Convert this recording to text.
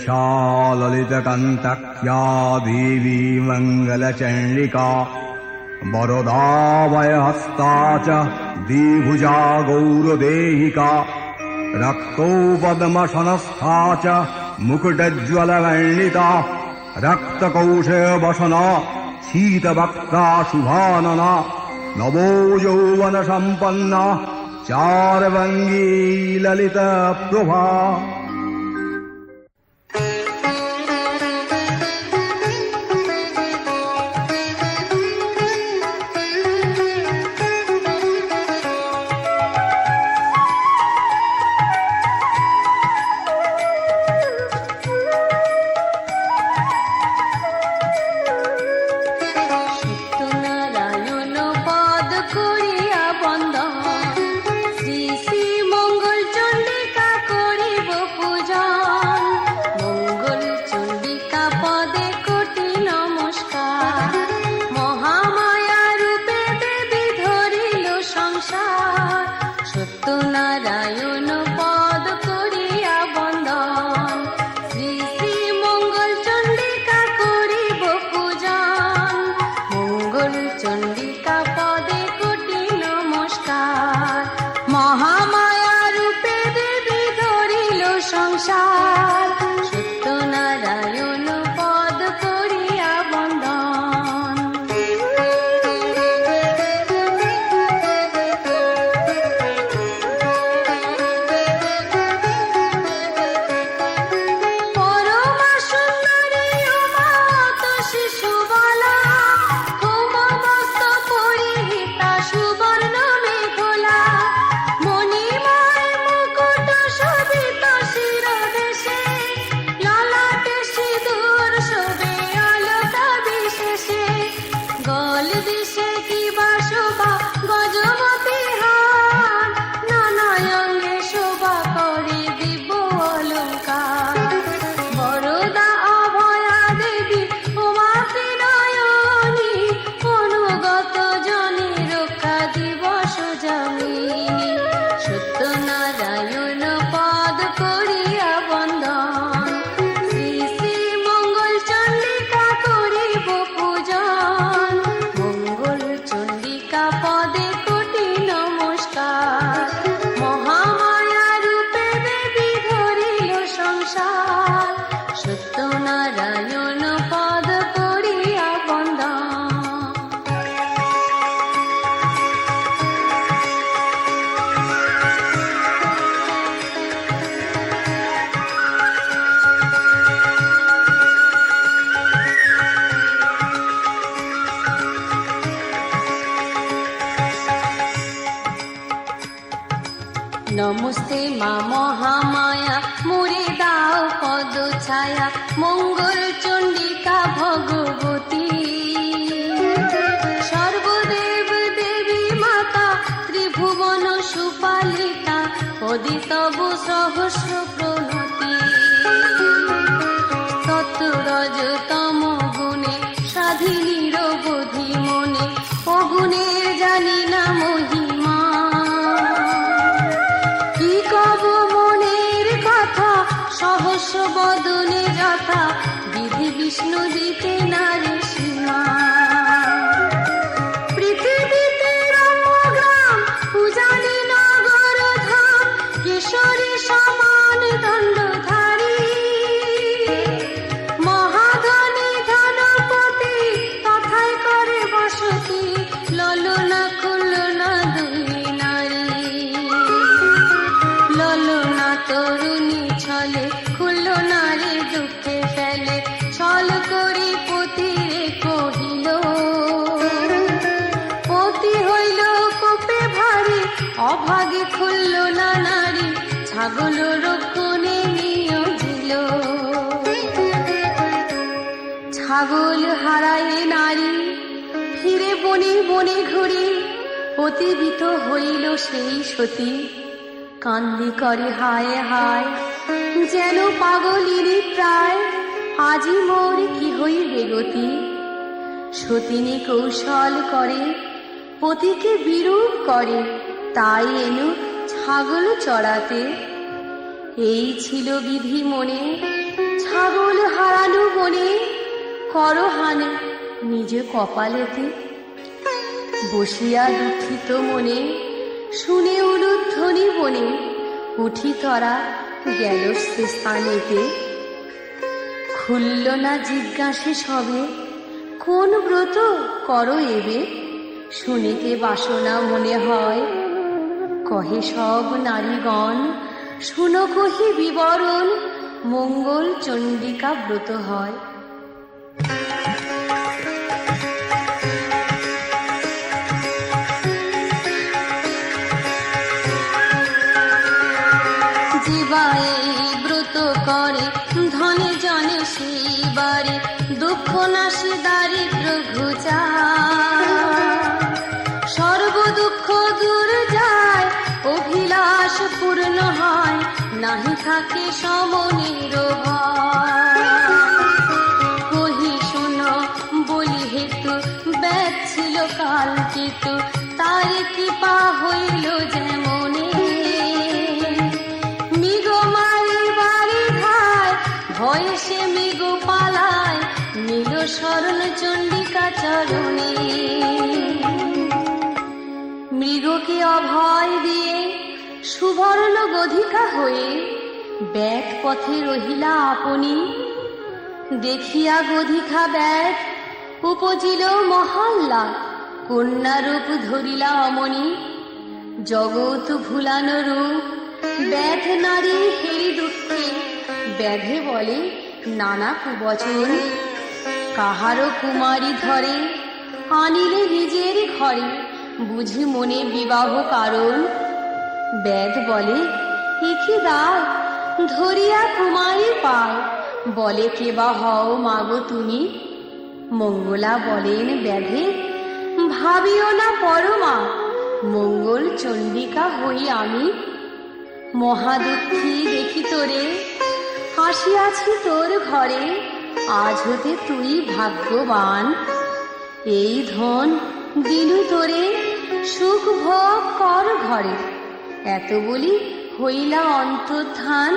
सा ललितकण्टक्या देवी मङ्गलचण्डिका वरदा वयहस्ता च द्विभुजा गौरदेहिका रक्तो पद्मशनस्था च मुकुटज्वलवर्णिता रक्तकौशवसना शीतवक्ता शुभानना नवो यौवनसम्पन्ना चारवङ्गी ललितप्रभा। नमस्ते मा महामाया मुरे दाओ पद छाया मंगल चंडिका भगवती सर्वदेव देवी माता त्रिभुवन सुपालिता पदी तब सहस्र प्रणति तत्रजतम गुणे स्वाधीन बोधि मने अगुणेर जानी ना महिमा सहस्र बदने যথা বিধি বিষ্ণু দিতে নারী সীমা পৃথিবীতে রমগ্রাম পূজানি নগর ধাম কিশোরী সমান দণ্ডধারী মহাধনী ধনপতি তথায় করে বসতি ললনা খুলনা দুই নারী ললনা তরুণী ছলে খুললো নারী দুঃখে ফেলে ছল করি পতিরে কহিল পতি হইল কোপে ভারী অভাগে খুললো না নারী ছাগল রক্ষণে নিয়োজিল ছাগল হারায় নারী ফিরে বনে বনে ঘুরে পতিবিত হইল সেই সতী কান্দি করে হায় হায় যেন পাগলিনী প্রায় আজি মোর কি হইবে গতি সতিনী কৌশল করে পতিকে বিরূপ করে তাই এনু ছাগল চড়াতে এই ছিল বিধি মনে ছাগল হারানো বনে করহানে নিজ কপালেতে, বসিয়া দুঃখিত মনে শুনে উলুধ্বনি বনে উঠি তরা গেল সে স্থানেতে। খুলল না জিজ্ঞাসে সবে কোন ব্রত করো এবে, শুনিতে বাসনা মনে হয় কহে সব নারীগণ, শুনো কহি বিবরণ মঙ্গল চণ্ডিকা ব্রত হয়। জীবা এই ব্রত করে ধনে জনে সেই বারে, দুঃখ নাশে দারিদ্র ঘুচায়, সর্ব দুঃখ দূর যায় অভিলাষ পূর্ণ হয়, নাহি থাকে সমনের ভয়। কহি শোনো বলি হেতু ব্যাগ ছিল কাল কেতু, তার কৃপা হইল যেমনে, মৃগো মারি বাড়ি খায় ভয়ে সে মৃগ পালায়, নীল শরণ চণ্ডিকা চরণে। মৃগকে অভয় দিয়ে সুবর্ণ গধিকা হয়ে ব্যাগ পথে রহিলা আপনি, দেখিয়া গধিকা ব্যাগ উপজিল মহল্লা, কন্যারূপ ধরিলা অমনি, জগৎ ভুলানো রূপ ব্যাধ নারী হেরি দুঃখে, ব্যাধে বলে নানা কুবচন, কাহারও কুমারী ধরে আনিলে নিজের ঘরে, বুঝি মনে বিবাহ কারণ। ব্যাধ বলে একি দায় ধরিয়া কুমারী পায়, বলে কে বা হও মাগো তুমি। মঙ্গলা বলেন ব্যাধে ভাবিও না পরমা, মঙ্গল চণ্ডিকা হই আমি। মহাদুঃখী দেখি তোরে আসিয়াছি তোর ঘরে, আজ হতে তুই ভাগ্যবান, এই ধন দিনু তোরে সুখ ভোগ কর ঘরে। এত বলি হইলা অন্তর্ধান।